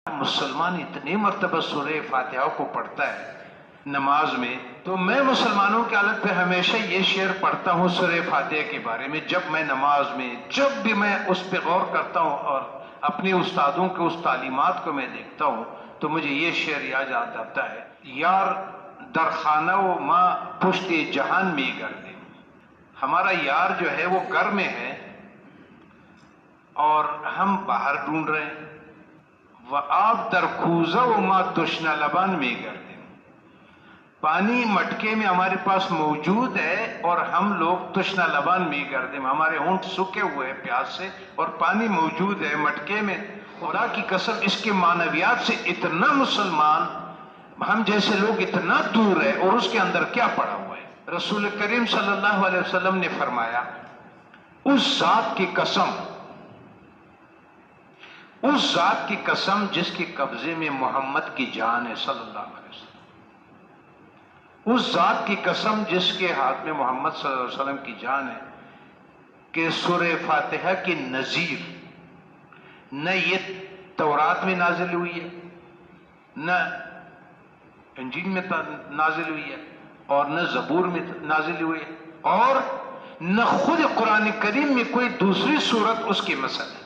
مسلمان اتنی مرتبہ سورہ فاتحہ کو پڑھتا ہے نماز میں، تو میں مسلمانوں کی حالت پہ ہمیشہ یہ شعر پڑھتا ہوں سورہ فاتحہ کے بارے میں. جب میں نماز میں جب بھی میں اس پہ غور کرتا ہوں اور اپنے استادوں کے اس تعلیمات کو میں دیکھتا ہوں تو مجھے یہ شعر یاد آتا ہے: یار در خانہ و ماں پشت جہان میں گردے. ہمارا یار جو ہے وہ گھر میں ہے اور ہم باہر ڈھونڈ رہے ہیں. وآب در کوزہ و ما تشنہ لبان میں گردے. پانی مٹکے میں ہمارے پاس موجود ہے اور ہم لوگ تشنہ لبان میں گردے. ہمارے ہونٹ سوکھے ہوئے ہیں پیاس سے اور پانی موجود ہے مٹکے میں. خدا کی قسم اس کے معنویات سے اتنا مسلمان ہم جیسے لوگ اتنا دور ہے، اور اس کے اندر کیا پڑا ہوا ہے. رسول کریم صلی اللہ علیہ وسلم نے فرمایا: اس ذات کی قسم، اس ذات کی قسم جس کے قبضے میں محمد کی جان ہے صلی اللہ علیہ وسلم، اس ذات کی قسم جس کے ہاتھ میں محمد صلی اللہ علیہ وسلم کی جان ہے، کہ سورہ فاتحہ کی نظیر نہ یہ تورات میں نازل ہوئی ہے، نہ انجیل میں نازل ہوئی ہے، اور نہ زبور میں نازل ہوئی ہے، اور نہ خود قرآن کریم میں کوئی دوسری صورت اس کی مثل ہے.